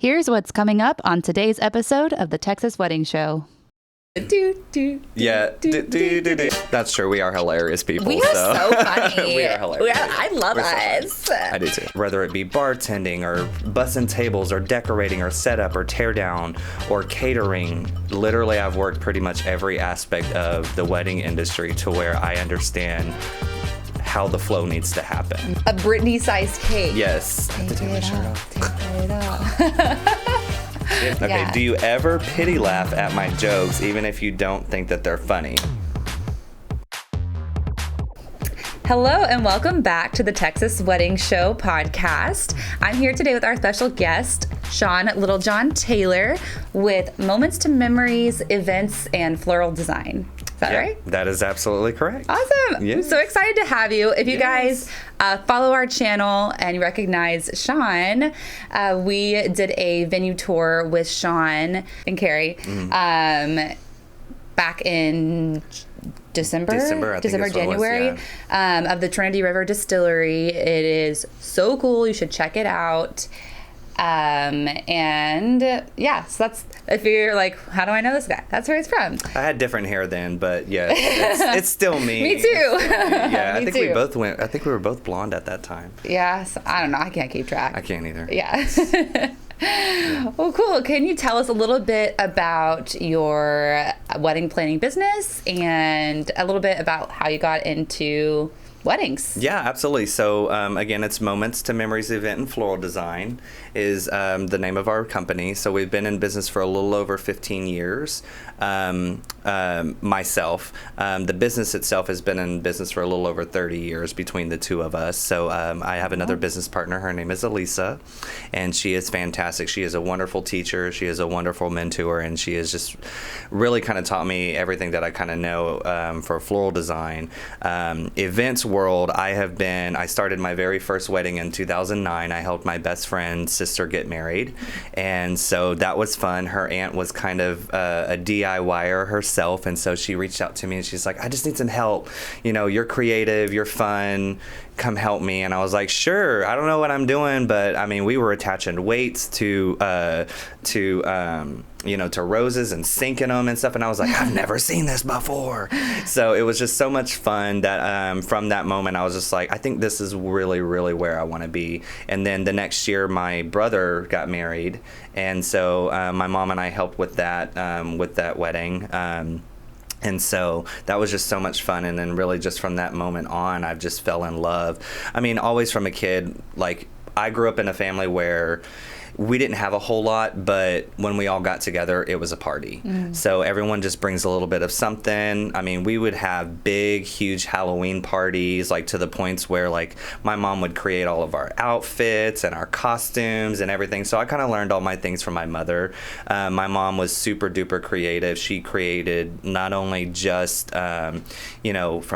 Here's what's coming up on today's episode of the Texas Wedding Show. That's true. We are hilarious people. We are so funny. We are hilarious. I love us. So I do too. Whether it be bartending or bussing tables or decorating or setup or tear down or catering, literally I've worked pretty much every aspect of the wedding industry to where I understand how the flow needs to happen. A Brittany-sized cake. Yes. I have to take my shirt off. Take it off. Okay, Yeah. Do you ever pity laugh at my jokes even if you don't think that they're funny? Hello and welcome back to the Texas Wedding Show podcast. I'm here today with our special guest, Shaun Littlejohn-Taylor, with Moments to Memories, Events, and Floral Design. Is that right? That is absolutely correct. Awesome. Yes. I'm so excited to have you. If you guys follow our channel and you recognize Shaun, we did a venue tour with Shaun and Carrie back in December, January, of the Trinity River Distillery. It is so cool. You should check it out. And yeah, so that's, if you're like, how do I know this guy? That's where he's from. I had different hair then, but yeah, it's still me. Me too. Yeah, Me I think too. I think we were both blonde at that time. Yeah, so I don't know. I can't keep track. I can't either. Yeah. Well, cool. Can you tell us a little bit about your wedding planning business and a little bit about how you got into weddings? Yeah, absolutely. So again, it's Moments to Memories Event and Floral Design is the name of our company. So we've been in business for a little over 15 years. Myself, the business itself has been in business for a little over 30 years between the two of us. So I have another business partner. Her name is Elisa, and she is fantastic. She is a wonderful teacher. She is a wonderful mentor, and she has just really kind of taught me everything that I kind of know for floral design. Events world, I started my very first wedding in 2009. I helped my best friend's sister get married, and so that was fun. Her aunt was kind of a DIYer herself, and so she reached out to me and she's like, I just need some help. You know, you're creative, you're fun, come help me. And I was like, sure. I don't know what I'm doing, but I mean, we were attaching weights to roses and sinking them and stuff. And I was like, I've never seen this before. So it was just so much fun that from that moment, I was just like, I think this is really, really where I want to be. And then the next year, my brother got married. And so my mom and I helped with that wedding. And so that was just so much fun. And then really just from that moment on, I've just fell in love. I mean, always from a kid, like I grew up in a family where we didn't have a whole lot, but when we all got together, it was a party. So everyone just brings a little bit of something. I mean, we would have big, huge Halloween parties, like to the points where like my mom would create all of our outfits and our costumes and everything. So I kind of learned all my things from my mother. My mom was super duper creative. She created not only just, from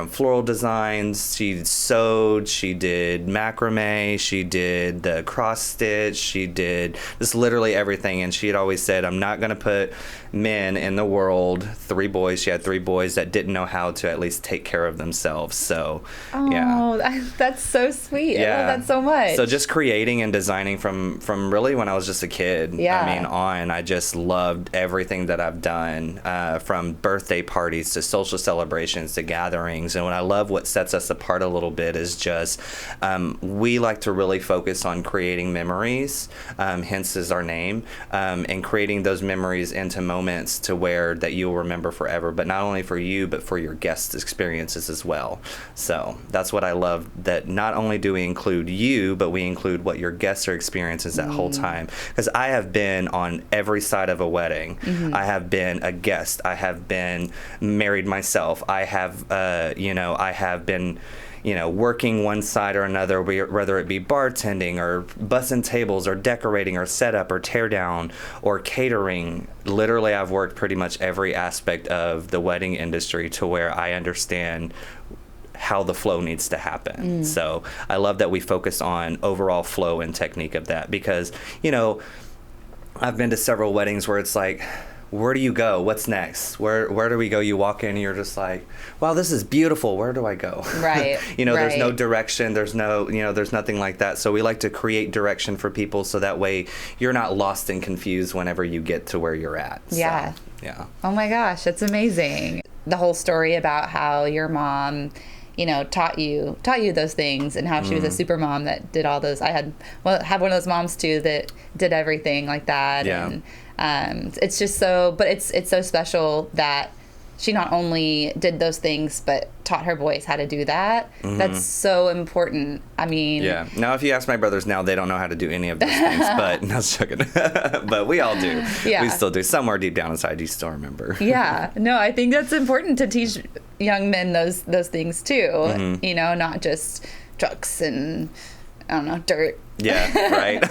floral designs, she sewed, she did macrame, she did the cross stitch, she did just literally everything. And she had always said, I'm not going to put men in the world, 3 boys. She had 3 boys that didn't know how to at least take care of themselves. So, That's so sweet. Yeah. I love that so much. So just creating and designing from really when I was just a kid. Yeah. I mean, I just loved everything that I've done, from birthday parties to social celebrations to gatherings. And what I love, what sets us apart a little bit is just we like to really focus on creating memories, hence is our name, and creating those memories into moments to where that you'll remember forever, but not only for you, but for your guests' experiences as well. So that's what I love, that not only do we include you, but we include what your guests are experiencing that whole time. Because I have been on every side of a wedding. I have been a guest. I have been married myself. I have been working one side or another, whether it be bartending or bussing tables or decorating or setup or tear down or catering. Literally, I've worked pretty much every aspect of the wedding industry to where I understand how the flow needs to happen. So I love that we focus on overall flow and technique of that, because, I've been to several weddings where it's like, where do you go? What's next? Where do we go? You walk in and you're just like, wow, this is beautiful. Where do I go? Right. There's no direction. There's no, there's nothing like that. So we like to create direction for people so that way you're not lost and confused whenever you get to where you're at. Yeah. So, yeah. Oh my gosh, that's amazing. The whole story about how your mom, taught you those things, and how she was a super mom that did all those. I had one of those moms too that did everything like that. Yeah. And it's just so, but it's so special that she not only did those things, but taught her boys how to do that. That's so important. I mean... Yeah. Now, if you ask my brothers now, they don't know how to do any of those things, but no, joking. But we all do. Yeah. We still do. Somewhere deep down inside, you still remember. Yeah. No, I think that's important to teach young men those things too. Not just trucks and, I don't know, dirt. Yeah, right.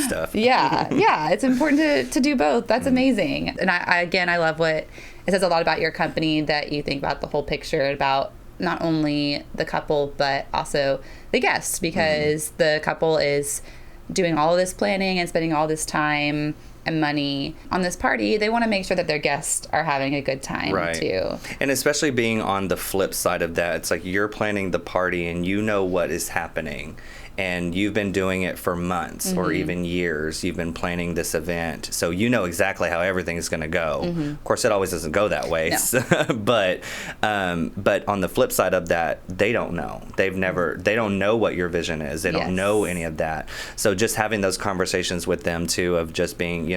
Stuff. Yeah. It's important to do both. That's amazing. And I love what it says a lot about your company, that you think about the whole picture, about not only the couple, but also the guests, because the couple is doing all of this planning and spending all this time and money on this party. They want to make sure that their guests are having a good time too. And especially being on the flip side of that, it's like you're planning the party and you know what is happening. And you've been doing it for months or even years. You've been planning this event. So you know exactly how everything is going to go. Of course, it always doesn't go that way. No. But on the flip side of that, they don't know. They don't know what your vision is. They don't know any of that. So just having those conversations with them too, of just being,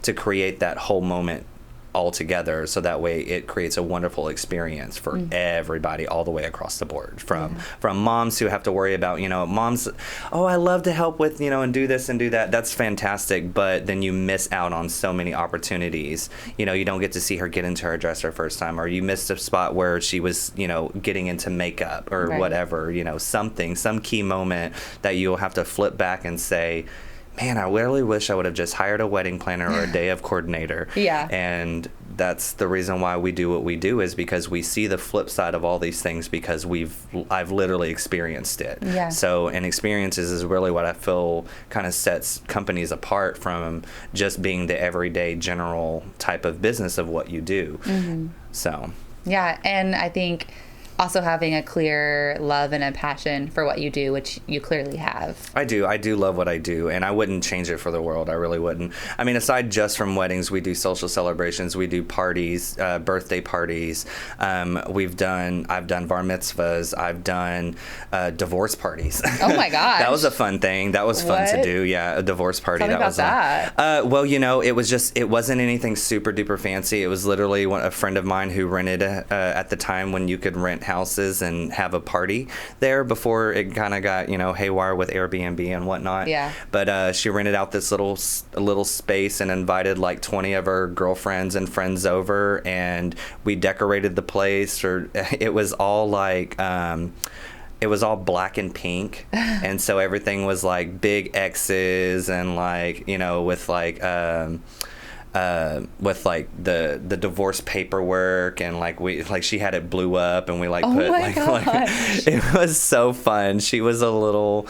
to create that whole moment all together, so that way it creates a wonderful experience for everybody all the way across the board, from moms who have to worry about, moms, I love to help with, and do this and do that. That's fantastic, but then you miss out on so many opportunities. You don't get to see her get into her dress her first time, or you missed a spot where she was, getting into makeup or whatever, some key moment that you'll have to flip back and say, man, I really wish I would have just hired a wedding planner or a day of coordinator. Yeah. And that's the reason why we do what we do, is because we see the flip side of all these things, because I've literally experienced it. Yeah. So, and experiences is really what I feel kind of sets companies apart from just being the everyday general type of business of what you do. So. Yeah. And I think also having a clear love and a passion for what you do, which you clearly have. I do love what I do, and I wouldn't change it for the world. I really wouldn't. I mean, aside just from weddings, we do social celebrations, we do parties, birthday parties. I've done bar mitzvahs, I've done divorce parties. Oh my gosh. That was a fun thing. That was fun to do. Yeah, a divorce party. Tell me about that. Well, it wasn't anything super duper fancy. It was literally a friend of mine who rented at the time when you could rent houses and have a party there, before it kind of got haywire with Airbnb and whatnot. Yeah. But she rented out this little space and invited like 20 of her girlfriends and friends over, and we decorated the place. Or it was all like it was all black and pink, and so everything was like big X's and like with like the divorce paperwork, and like she had it blew up, and we like put like it was so fun. She was a little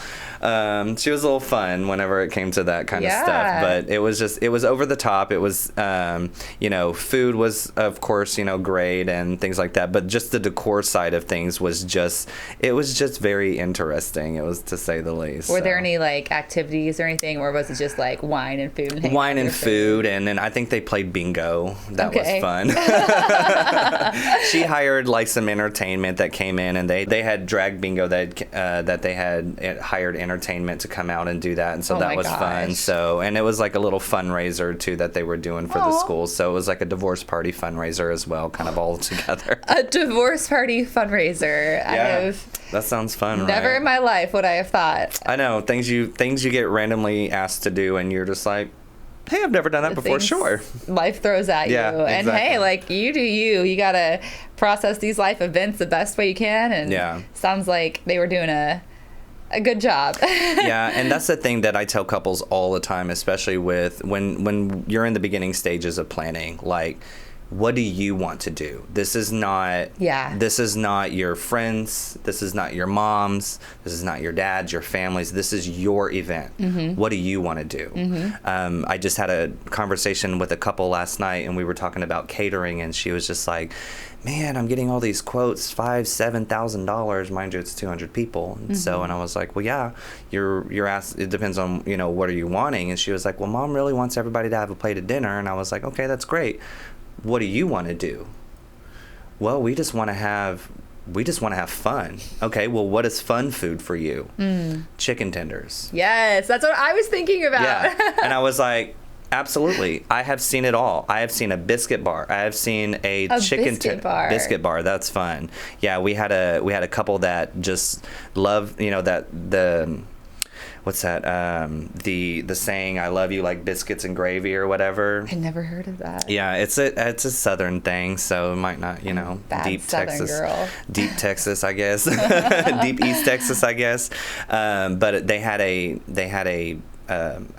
fun whenever it came to that kind of stuff, but it was over the top. It was food was of course great and things like that, but just the decor side of things was just very interesting. It was, to say the least. Were there any like activities or anything, or was it just like wine and food? And then I think they played bingo. That was fun. She hired like some entertainment that came in, and they had drag bingo that they had hired entertainment to come out and do that, and so that was fun. So, and it was like a little fundraiser too that they were doing for the school. So it was like a divorce party fundraiser as well, kind of all together. A divorce party fundraiser. Yeah, that sounds fun. Never right? in my life would I have thought. I know, things you get randomly asked to do, and you're just like, hey, I've never done that before. Sure. Life throws at you. And hey, like, you do you. You got to process these life events the best way you can. And sounds like they were doing a good job. Yeah, and that's the thing that I tell couples all the time, especially with when you're in the beginning stages of planning. Like, what do you want to do? This is not your friends. This is not your moms. This is not your dad's, your family's. This is your event. Mm-hmm. What do you want to do? Mm-hmm. I just had a conversation with a couple last night, and we were talking about catering, and she was just like, man, I'm getting all these quotes, $5,000-$7,000. Mind you, it's 200 people. And so, and I was like, well, yeah, you're asked, it depends on, what are you wanting? And she was like, well, Mom really wants everybody to have a plate of dinner. And I was like, okay, that's great. What do you want to do? Well, we just want to have fun. Okay, well, what is fun food for you? Chicken tenders. Yes, that's what I was thinking about. Yeah. And I was like, absolutely. I have seen it all. I have seen a biscuit bar. I have seen a chicken bar. Biscuit bar. That's fun. Yeah, we had a couple that just love, that the what's that? The saying, I love you like biscuits and gravy or whatever. I never heard of that. Yeah, it's a Southern thing, so it might not, Bad deep Southern Texas. girl. Deep Texas, I guess. Deep East Texas, I guess. But they had a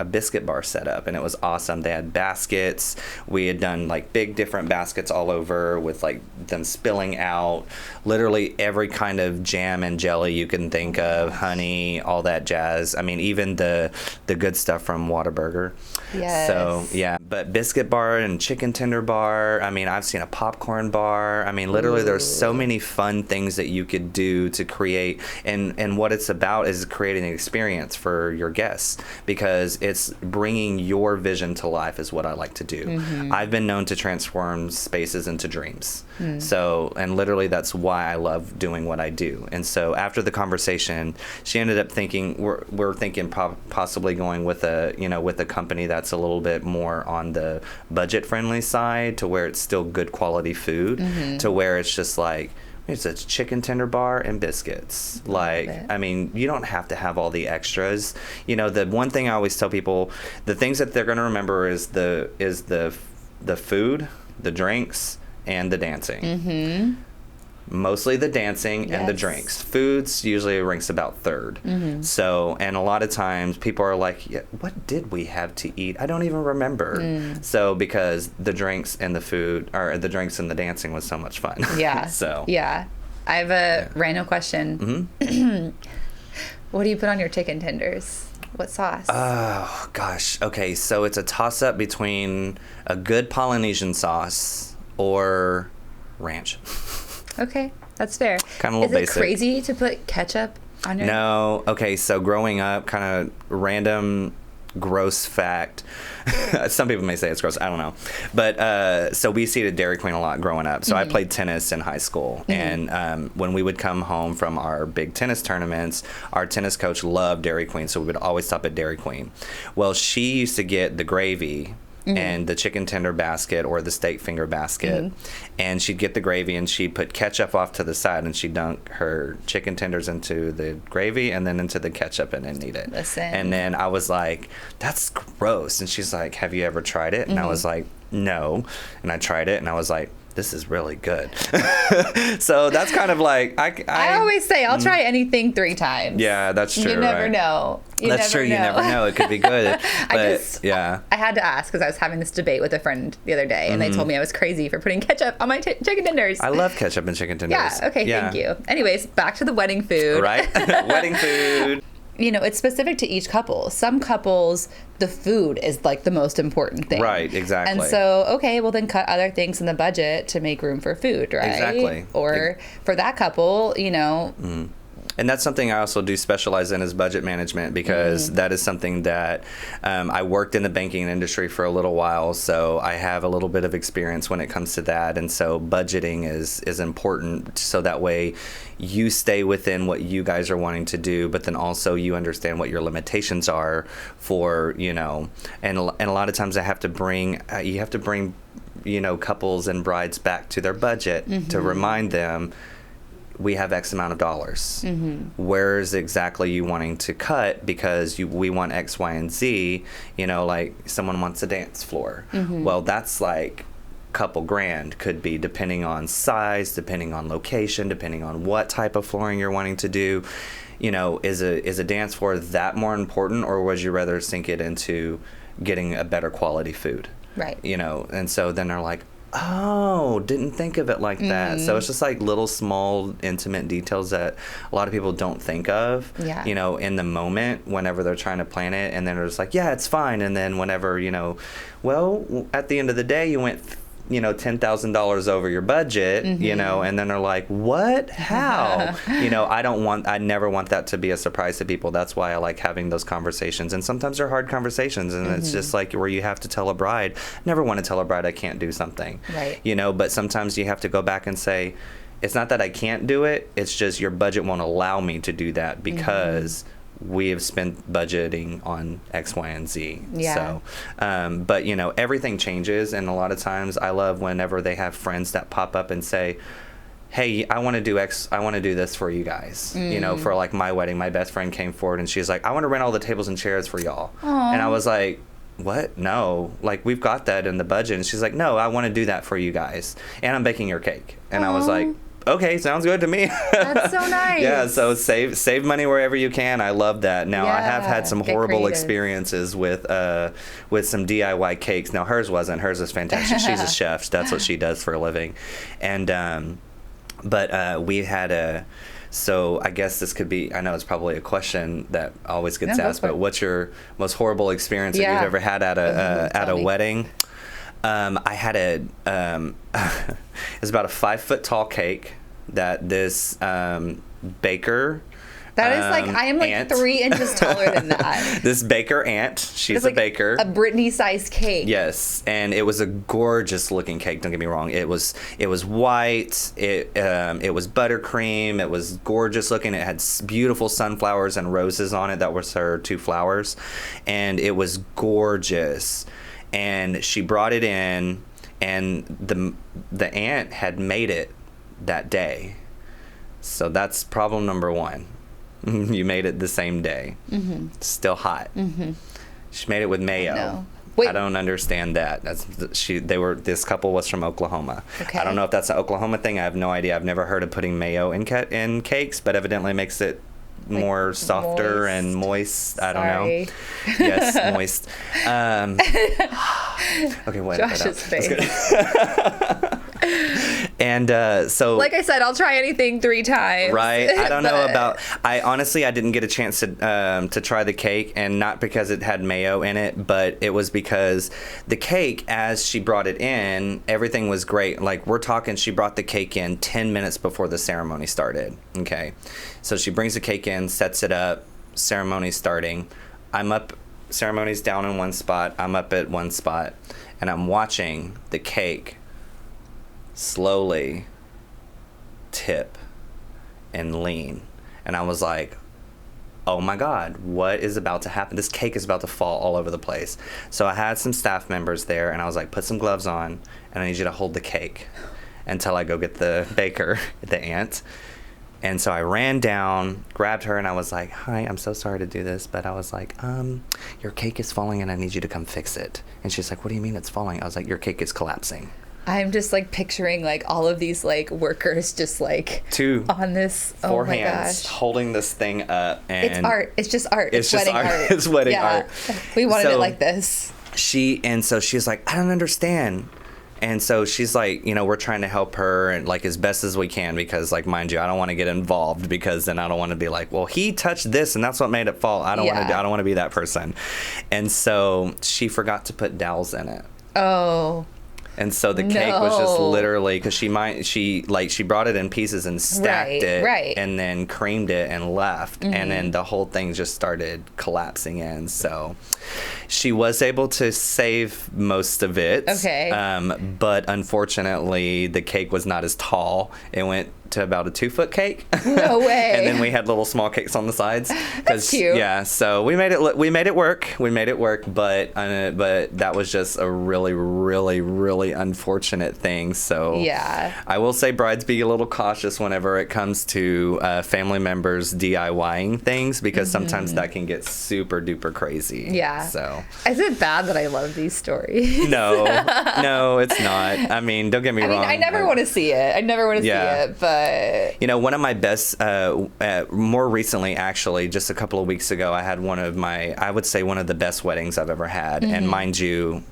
biscuit bar set up, and it was awesome. They had baskets. We had done like big different baskets all over with like them spilling out literally every kind of jam and jelly you can think of, honey, all that jazz. I mean, even the good stuff from Whataburger. Yes. So yeah, but biscuit bar and chicken tender bar. I mean, I've seen a popcorn bar. I mean, literally there's so many fun things that you could do to create, and what it's about is creating an experience for your guests, because it's bringing your vision to life is what I like to do. I've been known to transform spaces into dreams. So, and literally that's why I love doing what I do. And so after the conversation, she ended up thinking, we're thinking possibly going with a company that's a little bit more on the budget friendly side, to where it's still good quality food, to where it's just like, it's a chicken tender bar and biscuits. I mean, you don't have to have all the extras. The one thing I always tell people, the things that they're going to remember is the food, the drinks, and the dancing. Mostly the dancing and the drinks. Foods usually ranks about third. So, and a lot of times people are like, yeah, what did we have to eat? I don't even remember. So, because the drinks and the food, or the drinks and the dancing was so much fun. Yeah. So. Yeah. I have a random question. What do you put on your chicken tenders? What sauce? Oh, gosh. Okay, so it's a toss-up between a good Polynesian sauce or ranch. Okay, that's fair. Kind of a little basic. Is it crazy to put ketchup on your... No. Okay, so growing up, kind of random gross fact. Some people may say it's gross. I don't know. But so we used to eat at Dairy Queen a lot growing up. So I played tennis in high school. And when we would come home from our big tennis tournaments, our tennis coach loved Dairy Queen. So we would always stop at Dairy Queen. Well, she used to get the gravy and the chicken tender basket or the steak finger basket, and she'd get the gravy and she'd put ketchup off to the side, and she'd dunk her chicken tenders into the gravy and then into the ketchup and then eat it. Listen. And then I was like, that's gross. And she's like, have you ever tried it? And I was like, no. And I tried it and I was like, this is really good. So that's kind of like, I always say, I'll try anything 3 times. Yeah, that's true. You never know. That's true. You never know. It could be good. But I had to ask, because I was having this debate with a friend the other day, and they told me I was crazy for putting ketchup on my chicken tenders. I love ketchup and chicken tenders. Yeah. Okay. Thank you. Anyways, back to the wedding food. Right. Wedding food. It's specific to each couple. Some couples, the food is like the most important thing. Right, exactly. And so, okay, well then cut other things in the budget to make room for food, right? Exactly. Or for that couple, And that's something I also do specialize in, is budget management, because that is something that I worked in the banking industry for a little while, so I have a little bit of experience when it comes to that. And so budgeting is important, so that way you stay within what you guys are wanting to do, but then also you understand what your limitations are for, and a lot of times you have to bring couples and brides back to their budget to remind them, we have X amount of dollars. Where is exactly you wanting to cut? Because we want X, Y, and Z. Like someone wants a dance floor. Well, that's like couple grand, could be, depending on size, depending on location, depending on what type of flooring you're wanting to do. Is a dance floor that more important, or would you rather sink it into getting a better quality food? Right. And so then they're like, Oh, didn't think of it like that. So it's just like little small intimate details that a lot of people don't think of, Yeah. In the moment whenever they're trying to plan it, and then they're just like, yeah, it's fine. And then whenever, well, at the end of the day, you went, $10,000 over your budget, and then they're like, what? How? I never want that to be a surprise to people. That's why I like having those conversations. And sometimes they're hard conversations, and it's just like where you have to tell a bride, never want to tell a bride I can't do something, right? But sometimes you have to go back and say, it's not that I can't do it. It's just your budget won't allow me to do that because we have spent budgeting on X, Y, and Z. Yeah. So, but everything changes, and a lot of times I love whenever they have friends that pop up and say, hey, I want to do X, I want to do this for you guys. For like my wedding, my best friend came forward and she's like, I want to rent all the tables and chairs for y'all. Aww. And I was like, what? No, like we've got that in the budget. And she's like, no, I want to do that for you guys. And I'm baking your cake. And I was like, okay, sounds good to me. That's so nice. Yeah, so save money wherever you can. I love that. Now, I have had some horrible experiences with some DIY cakes. Now, hers wasn't. Hers is fantastic. She's a chef. That's what she does for a living. And but we had so I guess this could be, I know it's probably a question that always gets asked, but what's your most horrible experience that you've ever had at a wedding? I had it was about a 5-foot tall cake that this baker. That is like, I am like aunt. 3 inches taller than that. This baker aunt, she's like a baker. A Brittany sized cake. Yes, and it was a gorgeous looking cake. Don't get me wrong. It was white. It was buttercream. It was gorgeous looking. It had beautiful sunflowers and roses on it. That was her 2 flowers, and it was gorgeous. And she brought it in, and the aunt had made it that day. So that's problem number 1. You made it the same day. Still hot. She made it with mayo. Wait. I don't understand that. This couple was from Oklahoma. Okay. I don't know if that's an Oklahoma thing. I have no idea. I've never heard of putting mayo in cakes, but evidently makes it more softer moist. And moist. I don't know. Yes, moist. Okay, wait. Josh's face. And so, like I said, I'll try anything 3 times. Right. I don't know about. I didn't get a chance to try the cake, and not because it had mayo in it, but it was because the cake, as she brought it in, everything was great. Like we're talking, she brought the cake in 10 minutes before the ceremony started. Okay, so she brings the cake in, sets it up, ceremony's starting. I'm up. Ceremony's down in one spot. I'm up at one spot, and I'm watching the cake slowly tip and lean, and I was like, oh my God, what is about to happen? This cake is about to fall all over the place. So I had some staff members there, and I was like, put some gloves on, and I need you to hold the cake until I go get the baker, the aunt. And so I ran down, grabbed her, and I was like, hi, I'm so sorry to do this, but I was like, your cake is falling and I need you to come fix it. And she's like, what do you mean it's falling? I was like, your cake is collapsing. I'm just like picturing like all of these like workers just like 2 on this 4 hands holding this thing up, and it's art. It's just art. It's just wedding art. It's wedding art. We wanted it like this. So she's like, I don't understand. And so she's like, we're trying to help her and like as best as we can, because like, mind you, I don't want to get involved, because then I don't want to be like, well, he touched this and that's what made it fall. I don't want to be that person. And so she forgot to put dowels in it. Oh. And so the cake was just literally, because she brought it in pieces and stacked it, and then creamed it and left, and then the whole thing just started collapsing in. So she was able to save most of it. Okay. But unfortunately, the cake was not as tall. It went to about a 2-foot cake. No way. And then we had little small cakes on the sides. That's cute. Yeah. So we made it work. But that was just a really, really, really unfortunate thing. So yeah, I will say brides be a little cautious whenever it comes to family members DIYing things, because sometimes that can get super duper crazy. Yeah. So is it bad that I love these stories? No, it's not. I mean, don't get me wrong. I never want to see it. I never want to see it, but one of my best, more recently, actually, just a couple of weeks ago, I had one of the best weddings I've ever had. And mind you,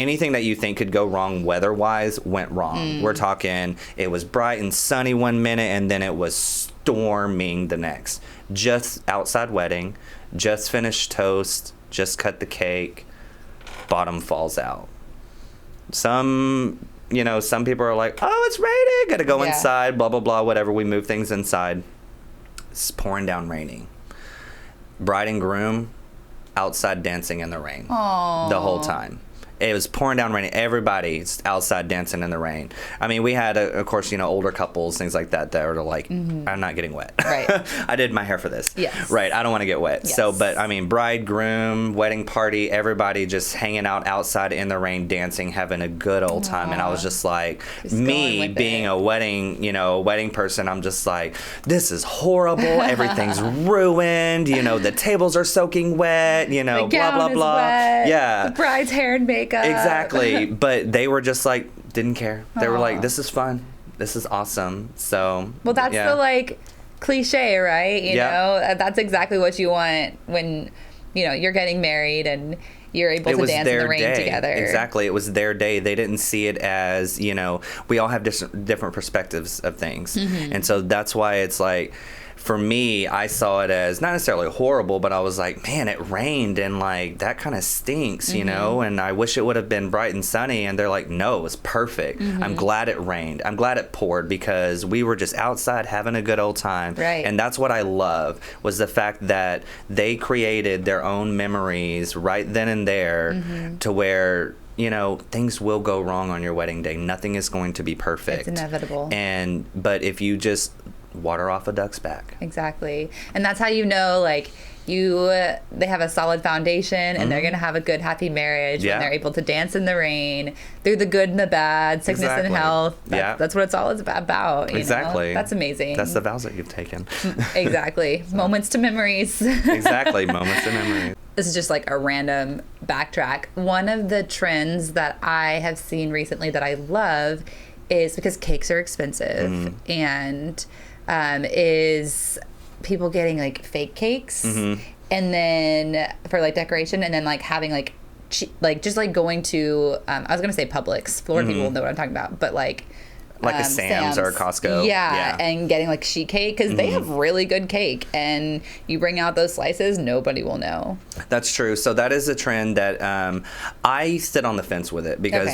anything that you think could go wrong weather-wise went wrong. We're talking, it was bright and sunny one minute, and then it was storming the next. Just outside wedding, just finished toast, just cut the cake, bottom falls out. Some people are like, oh, it's raining, gotta go inside, blah, blah, blah, whatever. We move things inside. It's pouring down raining. Bride and groom outside dancing in the rain. Aww. The whole time. It was pouring down raining. Everybody's outside dancing in the rain. I mean, we had, of course, older couples, things like that are like, I'm not getting wet. Right. I did my hair for this. Yes. Right. I don't want to get wet. Yes. So, but I mean, bride, groom, wedding party, everybody just hanging out outside in the rain, dancing, having a good old time. And I was just like, me being a wedding person, I'm just like, this is horrible. Everything's ruined. The tables are soaking wet. The blah, gown blah, is blah. wet. Yeah. The bride's hair and makeup. Exactly. But they were just like, didn't care. They were like, Aw. this is fun. This is awesome. So. Well, that's the cliche, right? You know, that's exactly what you want when, you're getting married and you're able to dance in the rain together. Exactly. It was their day. They didn't see it as, we all have different perspectives of things. And so that's why it's like, for me, I saw it as not necessarily horrible, but I was like, man, it rained and that kind of stinks, and I wish it would have been bright and sunny. And they're like, no, it was perfect. I'm glad it rained. I'm glad it poured because we were just outside having a good old time. Right. And that's what I love was the fact that they created their own memories right then and there to where things will go wrong on your wedding day. Nothing is going to be perfect. It's inevitable. But if you just water off a duck's back. Exactly. And that's how they have a solid foundation and they're going to have a good, happy marriage when they're able to dance in the rain through the good and the bad, sickness and health. That's what it's all about. Exactly. That's amazing. That's the vows that you've taken. Exactly. So. Moments to memories. Exactly. Moments to memories. This is just a random backtrack. One of the trends that I have seen recently that I love is because cakes are expensive and is people getting fake cakes and then for decoration and then having just going to I was gonna say Publix. Florida people will know what I'm talking about, but like a Sam's or a Costco. Yeah, and getting sheet cake because they have really good cake, and you bring out those slices, nobody will know. That's true. So that is a trend that I sit on the fence with it because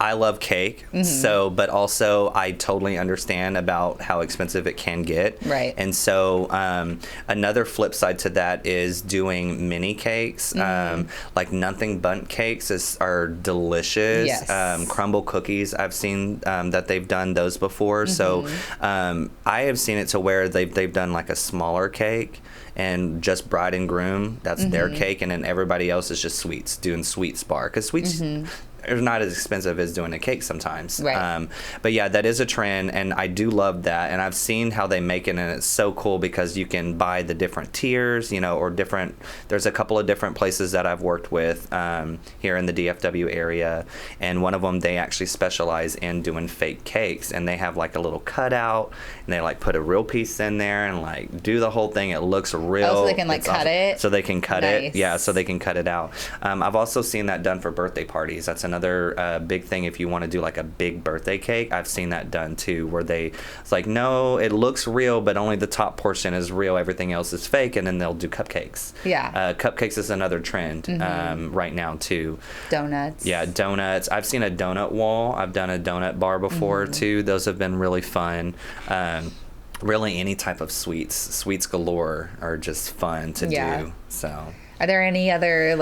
I love cake, but also I totally understand about how expensive it can get. Right. And so another flip side to that is doing mini cakes. Nothing bundt cakes are delicious. Yes. Crumble cookies, I've seen that they've done those before. So I have seen it to where they've done a smaller cake and just bride and groom, that's their cake, and then everybody else is just sweets, doing sweets bar. Because sweets are not as expensive as doing a cake sometimes. Right. But yeah, that is a trend, and I do love that. And I've seen how they make it, and it's so cool because you can buy the different tiers, or different. There's a couple of different places that I've worked with here in the DFW area, and one of them they actually specialize in doing fake cakes, and they have a little cutout, and they put a real piece in there and do the whole thing. It looks real. Oh, so they can cut it. So they can cut Nice. it. Yeah, so they can cut it out. I've also seen that done for birthday parties. That's another big thing. If you want to do a big birthday cake, I've seen that done too, where it's no, it looks real, but only the top portion is real. Everything else is fake, and then they'll do cupcakes. Yeah. Cupcakes is another trend right now too. Donuts. Yeah, donuts. I've seen a donut wall. I've done a donut bar before too. Those have been really fun. Really, any type of sweets galore are just fun to do. So, are there any other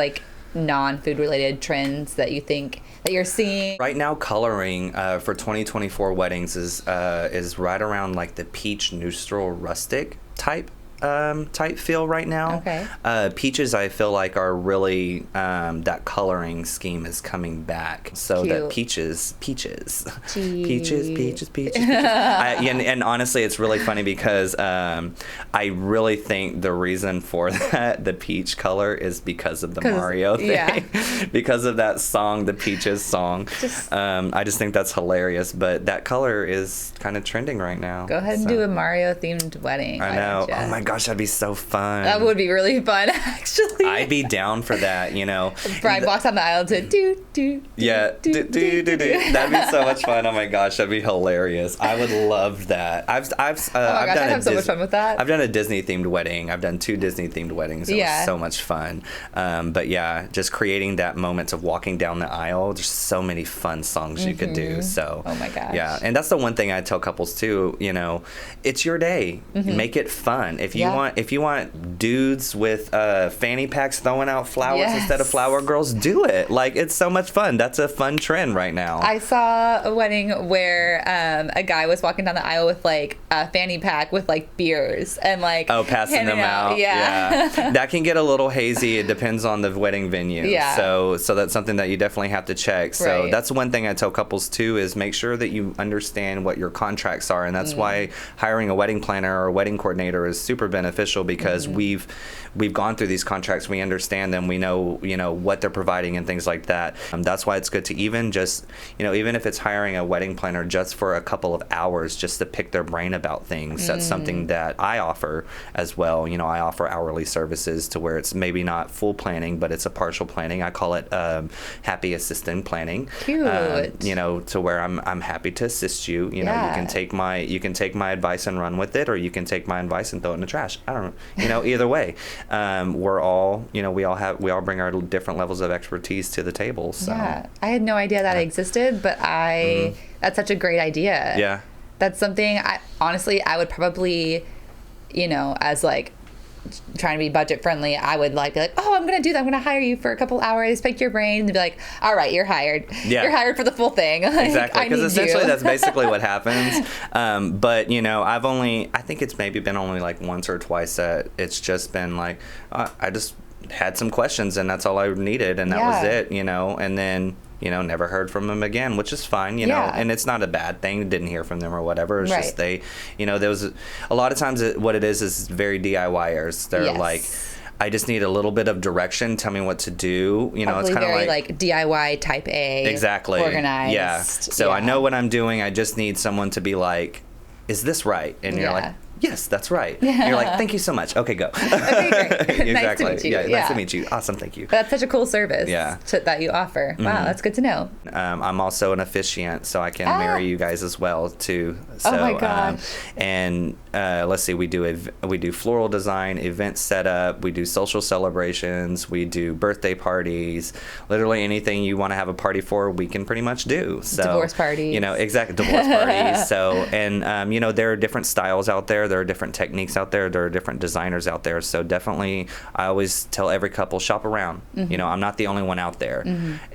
non-food related trends that you think that you're seeing right now? Coloring for 2024 weddings is right around the peach neutral rustic type feel right now. Okay. Peaches, I feel are really that coloring scheme is coming back. So Cute. that peaches. And honestly, it's really funny because I really think the reason for that, the peach color, is because of the Mario thing. Yeah. Because of that song, the Peaches song. I just think that's hilarious. But that color is kind of trending right now. Go ahead and do a Mario themed wedding. I know. Oh my gosh, that'd be so fun. That would be really fun, actually. I'd be down for that, you know. Brian walks down the aisle to do. Yeah, do. That'd be so much fun. Oh my gosh, that'd be hilarious. I would love that. I've I have so much fun with that. I've done a Disney themed wedding. I've done 2 Disney themed weddings. It was so much fun. But yeah, just creating that moment of walking down the aisle. There's so many fun songs you could do. So oh my gosh. Yeah, and that's the one thing I tell couples too. You know, it's your day. Make it fun. If you want dudes with fanny packs throwing out flowers instead of flower girls, do it. Like, it's so much fun. That's a fun trend right now. I saw a wedding where a guy was walking down the aisle with like a fanny pack with like beers and like passing them out. Yeah. That can get a little hazy. It depends on the wedding venue. Yeah. So that's something that you definitely have to check. So that's one thing I tell couples too, is make sure that you understand what your contracts are, and that's why hiring a wedding planner or a wedding coordinator is super beneficial, because we've gone through these contracts. We understand them. We know, you know, what they're providing and things like that. That's why it's good to even just, you know, even if it's hiring a wedding planner just for a couple of hours just to pick their brain about things. That's something that I offer as well. You know, I offer hourly services to where it's maybe not full planning, but it's a partial planning. I call it happy assistant planning. Cute. You know, to where I'm happy to assist you. You know, you can take my advice and run with it, or you can take my advice and throw it in the trash. I don't know. You know, either way. We're all, you know, we all bring our different levels of expertise to the table. So. Yeah, I had no idea that existed, but that's such a great idea. Yeah. That's something I would probably, you know, as like trying to be budget friendly, I would like be like, oh, I'm going to do that. I'm going to hire you for a couple hours, pick your brain, and be like, all right, you're hired. Yeah. You're hired for the full thing. Like, exactly. Because essentially that's basically what happens. But, you know, I think it's maybe been only like once or twice that it's just been like, I just had some questions and that's all I needed. And that was it, you know, and then, you know, never heard from them again, which is fine, you know, and it's not a bad thing. Didn't hear from them or whatever. It's just you know, there was a lot of times what it is very DIYers. They're like, I just need a little bit of direction. Tell me what to do. You know, probably it's kind of like DIY type A. Exactly. Organized. Yeah. So I know what I'm doing. I just need someone to be like, is this right? And you're like, yes, that's right. And you're like, thank you so much. Okay, go. Okay, great. Exactly. Nice to meet you. Yeah, nice to meet you. Awesome, thank you. That's such a cool service that you offer. Wow, that's good to know. I'm also an officiant, so I can marry you guys as well, too. So, oh, my gosh. And let's see, we do floral design, event setup, we do social celebrations, we do birthday parties, literally anything you want to have a party for, we can pretty much do. So, divorce parties. You know, exactly, divorce parties. So, and, you know, there are different styles out there. There are different techniques out there. There are different designers out there. So definitely, I always tell every couple, shop around. You know, I'm not the only one out there.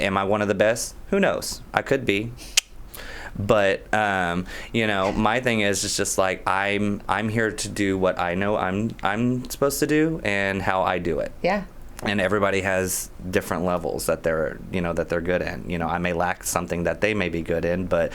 Am I one of the best? Who knows? I could be. But you know, my thing is it's just like I'm here to do what I know I'm supposed to do and how I do it. Yeah. And everybody has different levels that they're good in. You know, I may lack something that they may be good in, but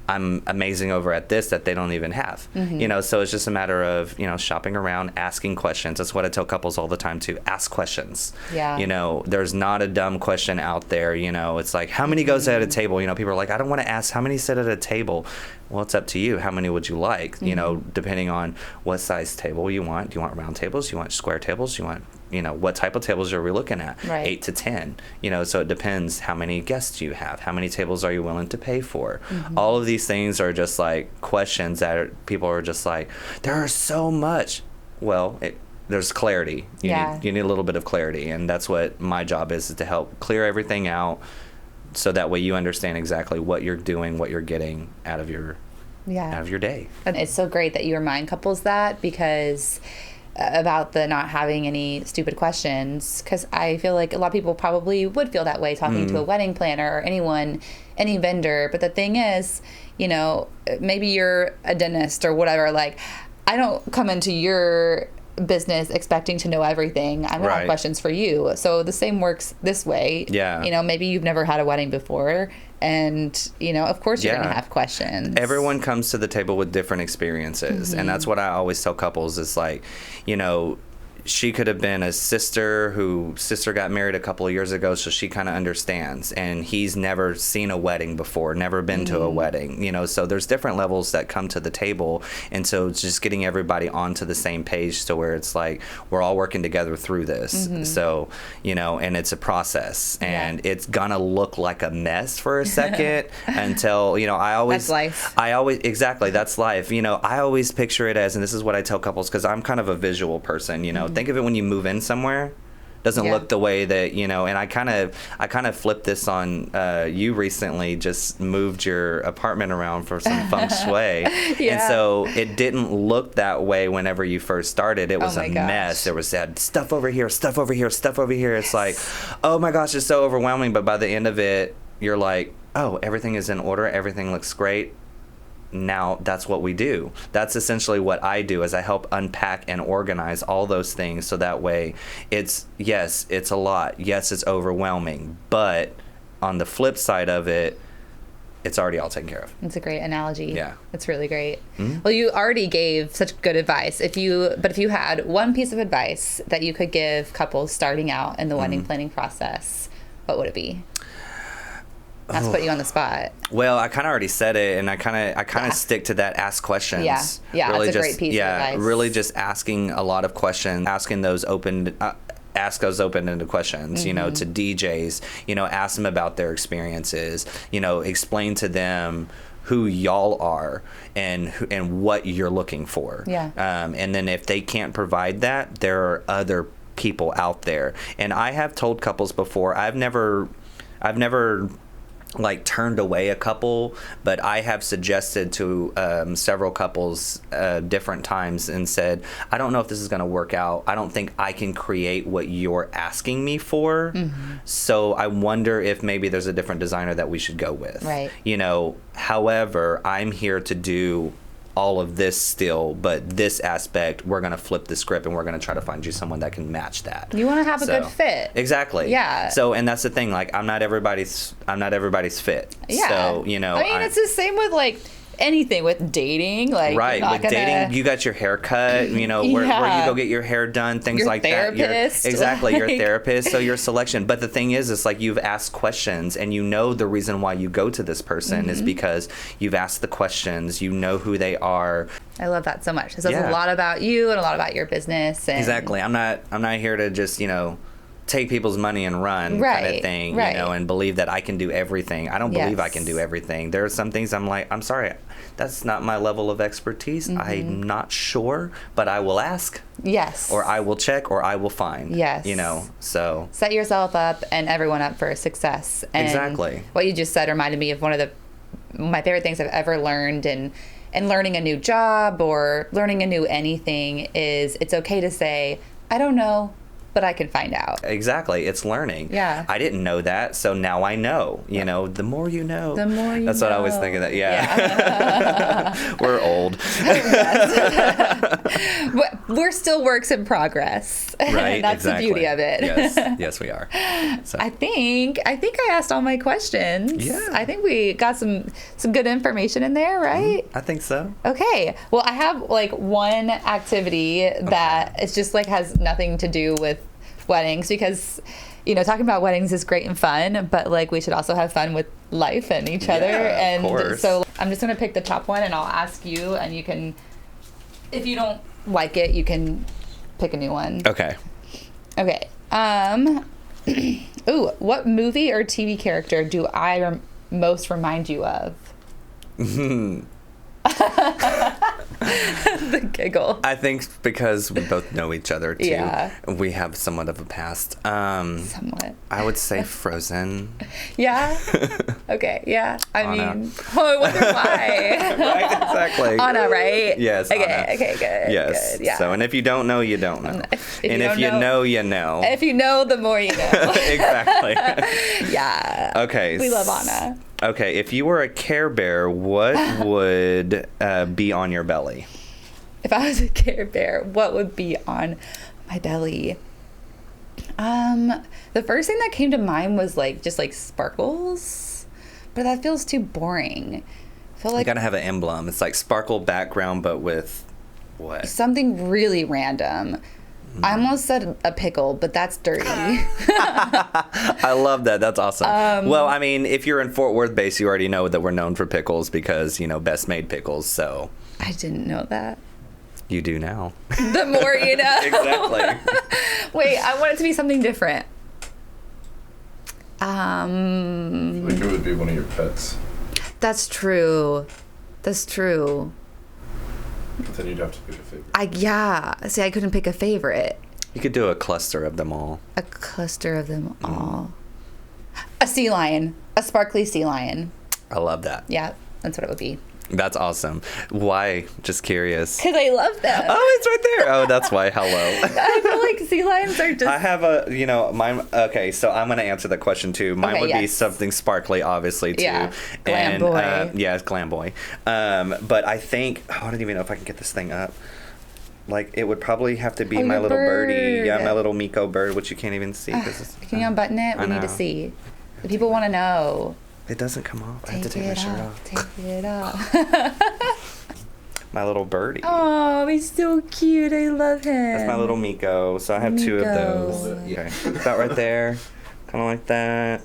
I'm amazing over at this that they don't even have. You know, so it's just a matter of, you know, shopping around, asking questions. That's what I tell couples all the time too. Ask questions. Yeah. You know, there's not a dumb question out there. You know, it's like, how many goes at a table? You know, people are like, I don't want to ask how many sit at a table. Well, it's up to you. How many would you like? You know, depending on what size table you want. Do you want round tables? Do you want square tables? Do you want, you know, what type of tables are we looking at? 8 to 10. You know, so it depends how many guests you have. How many tables are you willing to pay for? All of these things are just like questions that people are just like, there are so much. Well, there's clarity. You need a little bit of clarity. And that's what my job is to help clear everything out. So that way you understand exactly what you're doing, what you're getting out of your day. And it's so great that you remind couples that, because about the not having any stupid questions, because I feel like a lot of people probably would feel that way talking to a wedding planner or anyone, any vendor. But the thing is, you know, maybe you're a dentist or whatever. Like, I don't come into your business expecting to know everything. I'm going to have questions for you. So the same works this way. Yeah. You know, maybe you've never had a wedding before, and, you know, of course you're going to have questions. Everyone comes to the table with different experiences. And that's what I always tell couples is like, you know, she could have been a sister got married a couple of years ago, so she kind of understands. And he's never seen a wedding before, never been to a wedding, you know. So there's different levels that come to the table, and so it's just getting everybody onto the same page to where it's like we're all working together through this. So, you know, and it's a process, and it's gonna look like a mess for a second until, you know, that's life. Exactly, that's life. You know, I always picture it as, and this is what I tell couples, because I'm kind of a visual person, you know. Think of it when you move in somewhere. Doesn't look the way that, you know, and I kind of flipped this on you recently, just moved your apartment around for some feng shui. And so it didn't look that way whenever you first started. It was a mess. There was that stuff over here, stuff over here, stuff over here. It's like, oh my gosh, it's so overwhelming. But by the end of it, you're like, oh, everything is in order. Everything looks great. Now that's what we do. That's essentially what I do, is I help unpack and organize all those things, so that way it's a lot. Yes, it's overwhelming, but on the flip side of it, it's already all taken care of. It's a great analogy. Yeah. It's really great. Well, you already gave such good advice. If you had one piece of advice that you could give couples starting out in the wedding planning process, what would it be? That's putting you on the spot. Well, I kind of already said it, and I kind of stick to that. Ask questions. Yeah, really, that's a great piece of advice. Really just asking a lot of questions, asking those ask those open-ended questions, you know, to DJs, you know, ask them about their experiences, you know, explain to them who y'all are and what you're looking for. Yeah. And then if they can't provide that, there are other people out there. And I have told couples before, I've never like turned away a couple, but I have suggested to several couples different times and said, I don't know if this is going to work out. I don't think I can create what you're asking me for. So I wonder if maybe there's a different designer that we should go with. Right. You know, however, I'm here to do all of this still, but this aspect, we're going to flip the script and we're going to try to find you someone that can match that. You want to have a good fit. Exactly. Yeah. So, and that's the thing, like, I'm not everybody's fit. Yeah. So, you know, I mean, it's the same with like anything with dating, like right with dating, you got your hair cut, you know, where you go get your hair done, things your like therapist, that. Exactly, like, your therapist. So your selection. But the thing is, it's like you've asked questions, and you know the reason why you go to this person is because you've asked the questions. You know who they are. I love that so much. It says a lot about you and a lot about your business. And exactly. I'm not here to just, you know, take people's money and run kind of thing, you know, and believe that I can do everything. I don't believe I can do everything. There are some things I'm like, I'm sorry, that's not my level of expertise. I'm not sure, but I will ask. Yes. Or I will check, or I will find. Yes. You know, so. Set yourself up and everyone up for success. And exactly. What you just said reminded me of one of my favorite things I've ever learned in learning a new job or learning a new anything is it's okay to say, I don't know, but I can find out. Exactly. It's learning. Yeah. I didn't know that, so now I know. You know, the more you know. The more you That's know. what I always think of that. Yeah. We're old. We're still works in progress. Right. That's exactly. the beauty of it. Yes, we are. So. I think I asked all my questions. Yeah. I think we got some good information in there, right? I think so. Okay. Well, I have like one activity that it's just like has nothing to do with weddings, because you know, talking about weddings is great and fun, but like we should also have fun with life and each other. And of course. So I'm just gonna pick the top one and I'll ask you, and you can, if you don't like it, you can pick a new one. Okay. Ooh, what movie or TV character do I most remind you of? The giggle. I think because we both know each other too. Yeah. We have somewhat of a past. Somewhat. I would say Frozen. Yeah. Okay. Yeah. I mean, I wonder why. Right. Exactly. Anna, right? Yes. Okay. Anna. Okay. Good. Yes. Good. Yeah. So, and if you don't know, you don't know. If you know, you know. If you know, the more you know. Exactly. Yeah. Okay. We love Anna. Okay, if you were a Care Bear, what would be on your belly? If I was a Care Bear, what would be on my belly? The first thing that came to mind was like just like sparkles, but that feels too boring. I feel like you gotta have an emblem. It's like sparkle background, but with what? Something really random. I almost said a pickle, but that's dirty. I love that. That's awesome. Well, I mean, if you're in Fort Worth base, you already know that we're known for pickles because, best made pickles. So I didn't know that. you do now. The more you know. Exactly. Wait, I want it to be something different. Like it would be one of your pets. That's true. That's true. But then you'd have to pick a favorite. See, I couldn't pick a favorite. You could do a cluster of them all. A cluster of them all. A sea lion. A sparkly sea lion. I love that. Yeah, that's what it would be. That's awesome. Why? Just curious. Because I love them. Oh, it's right there. Oh, that's why. Hello. I feel like sea lions are just... I have mine. Okay, so I'm going to answer the question too. Mine would be something sparkly, obviously, too. Yeah, glam boy. It's glam boy. But I think, I don't even know if I can get this thing up. Like, it would probably have to be my little birdie. Yeah, my little Miko bird, which you can't even see. Can you unbutton it? We need to see. The people want to know. It doesn't come off. I have to take my shirt off. Take it off. My little birdie. Oh, he's so cute. I love him. That's my little Miko. So I have two of those. Okay. About right there. Kind of like that.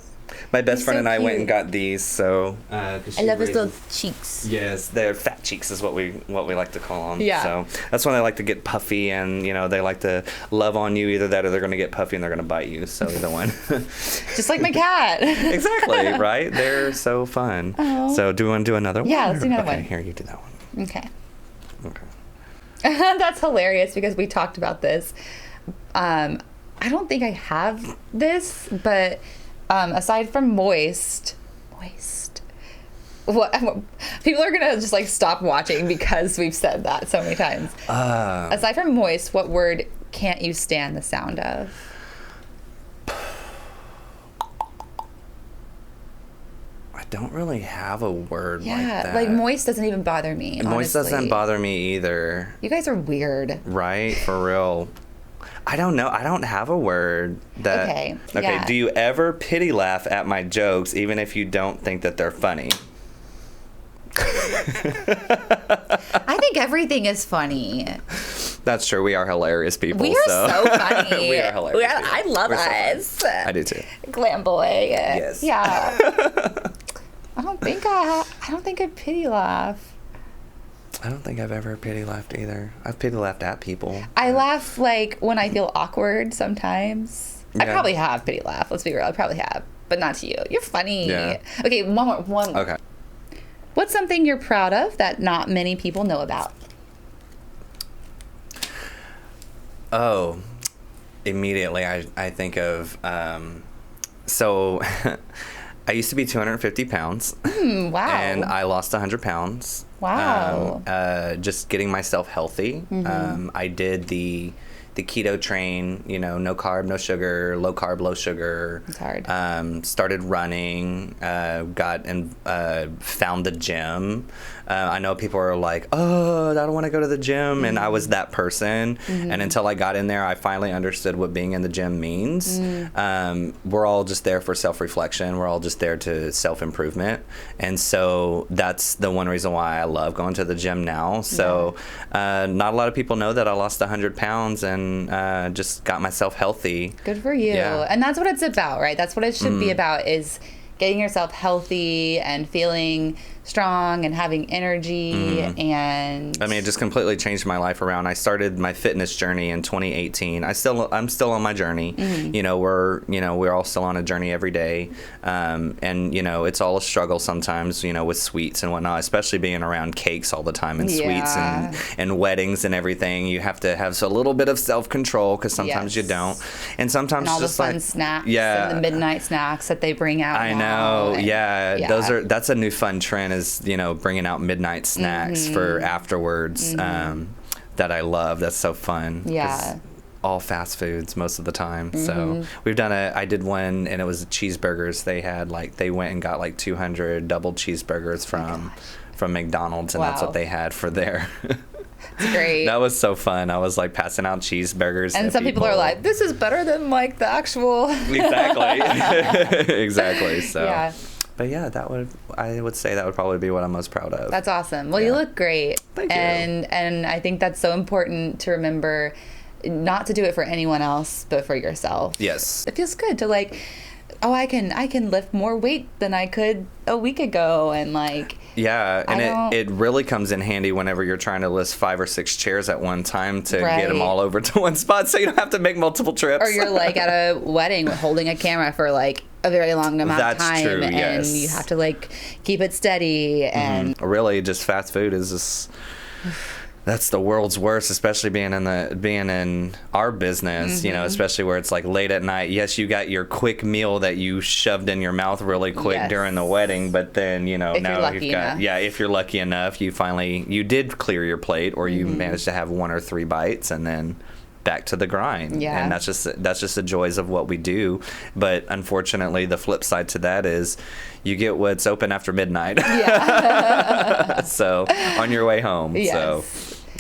My best friend and I went and got these, so I love his little cheeks. Yes, they're fat cheeks is what we like to call them. Yeah. So that's when they like to get puffy, and they like to love on you. Either that, or they're going to get puffy and they're going to bite you. So either one. Just like my cat. Exactly. Right. They're so fun. Oh. So do we want to do another one? Yeah, let's do another one. Here, you do that one. Okay. Okay. That's hilarious because we talked about this. I don't think I have this, but. Aside from moist, what people are gonna just like stop watching because we've said that so many times. Aside from moist, what word can't you stand the sound of? I don't really have a word like that. Yeah, like moist doesn't even bother me. Moist honestly. doesn't bother me either. You guys are weird. Right? For real. I don't know. I don't have a word that... Okay. Yeah. Do you ever pity laugh at my jokes even if you don't think that they're funny? I think everything is funny. That's true. We are hilarious people. We are so funny. We are hilarious people. I love We're us. So I do too. Glam boy. Yes. Yeah. I don't think I'd pity laugh. I don't think I've ever pity laughed either. I've pity laughed at people. I laugh like when I feel awkward sometimes. Yeah. I probably have pity laugh. Let's be real. I probably have, but not to you. You're funny. Yeah. Okay, one more. Okay. What's something you're proud of that not many people know about? Oh, immediately I think of, so I used to be 250 pounds. Wow. And I lost 100 pounds. Wow. Just getting myself healthy. Mm-hmm. I did the keto train, no carb, no sugar, low carb, low sugar. It's hard. Started running, got and found the gym. I know people are like, oh, I don't want to go to the gym. Mm-hmm. And I was that person. Mm-hmm. And until I got in there, I finally understood what being in the gym means. Mm-hmm. We're all just there for self-reflection. We're all just there to self-improvement. And so that's the one reason why I love going to the gym now. So not a lot of people know that I lost 100 pounds and just got myself healthy. Good for you. Yeah. And that's what it's about, right? That's what it should be about, is getting yourself healthy and feeling strong and having energy. And I mean, it just completely changed my life around. I started my fitness journey in 2018. I'm still on my journey. We're all still on a journey every day. And it's all a struggle sometimes, with sweets and whatnot, especially being around cakes all the time and sweets and weddings and everything. You have to have a little bit of self-control because sometimes you don't. And sometimes all just the fun like snacks and the midnight snacks that they bring out. I know. That's a new fun trend, is bringing out midnight snacks for afterwards. That I love. That's so fun. Yeah. All fast foods most of the time. So I did one, and it was cheeseburgers. They went and got 200 double cheeseburgers from McDonald's, and that's what they had for their It's great. That was so fun. I was passing out cheeseburgers. And some people are like, this is better than the actual. Exactly. Exactly. So yeah. But yeah, I would say that would probably be what I'm most proud of. That's awesome. Well, you look great. Thank you. And I think that's so important to remember, not to do it for anyone else, but for yourself. Yes. It feels good to like, oh, I can lift more weight than I could a week ago, and like. Yeah, and it really comes in handy whenever you're trying to list 5 or 6 chairs at one time to get them all over to one spot, so you don't have to make multiple trips. Or you're like at a wedding holding a camera for like a very long amount of time, true, and yes. you have to like keep it steady. And really, just fast food is just. That's the world's worst, especially being in our business, you know, especially where it's like late at night. Yes, you got your quick meal that you shoved in your mouth really quick during the wedding, but then, you know, now you've got, if you're lucky enough, you did clear your plate, or you managed to have 1 or 3 bites, and then back to the grind. Yeah. And that's just the joys of what we do. But unfortunately, the flip side to that is you get what's open after midnight. Yeah. So on your way home. Yes. So.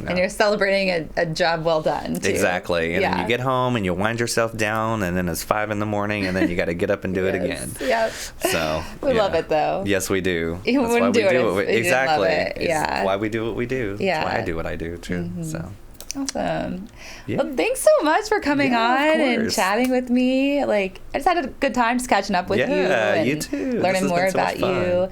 No. And you're celebrating a job well done, too. Exactly. And then you get home and you wind yourself down, and then it's 5 a.m, and then you got to get up and do it again. Yep. So we love it, though. Yes, we do. You wouldn't do it if you exactly. didn't love it. Yeah. It's why we do what we do. Yeah. That's why I do what I do, too. So. Awesome. Yeah. Well, thanks so much for coming on and chatting with me. Like, I just had a good time just catching up with you. Yeah, you and too. Learning more about you.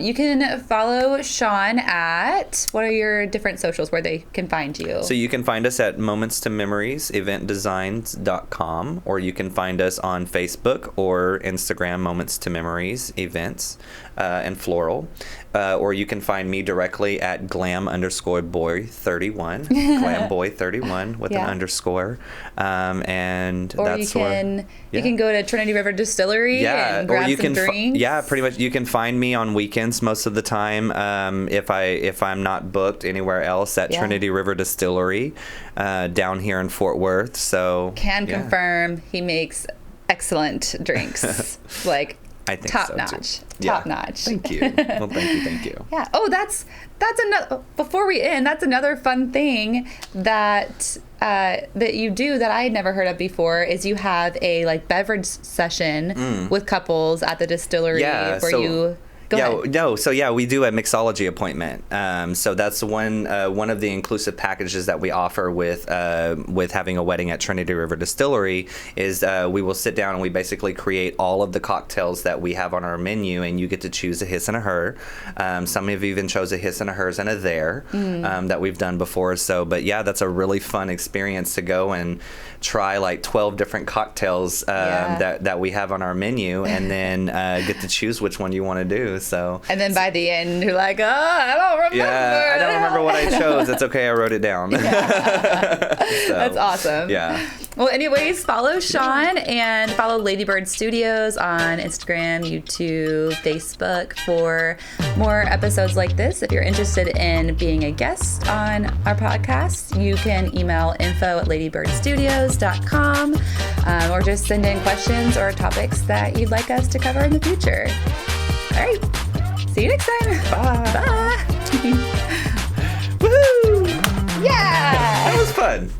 You can follow Shaun at, what are your different socials where they can find you? So you can find us at Moments to Memories, eventdesigns.com, or you can find us on Facebook or Instagram, Moments to Memories Events, and Floral. Or you can find me directly at glam_boy31, glamboy31 with an underscore. And or that's you can go to Trinity River Distillery and grab some drinks. Pretty much. You can find me on weekends most of the time. If I'm not booked anywhere else at Trinity River Distillery down here in Fort Worth. So confirm he makes excellent drinks. Like, I think top so notch. too. Top notch. Thank you. Well, thank you. Yeah. Oh, that's another. Before we end, that's another fun thing that you do that I had never heard of before. Is you have a like beverage session with couples at the distillery you. Go ahead. No. So we do a mixology appointment. So that's one of the inclusive packages that we offer with having a wedding at Trinity River Distillery is we will sit down and we basically create all of the cocktails that we have on our menu, and you get to choose a his and a her. Some have even chose a his and a hers and a their that we've done before. So, but that's a really fun experience to go and try like 12 different cocktails that we have on our menu, and then get to choose which one you want to do. So. And then by the end, you're like, oh, I don't remember. Yeah, I don't remember what I chose. It's okay, I wrote it down. So, that's awesome. Yeah. Well, anyways, follow Shaun and follow Ladybird Studios on Instagram, YouTube, Facebook for more episodes like this. If you're interested in being a guest on our podcast, you can email info@ladybirdstudios.com or just send in questions or topics that you'd like us to cover in the future. All right. See you next time. Bye. Bye. Woo! Yeah. That was fun.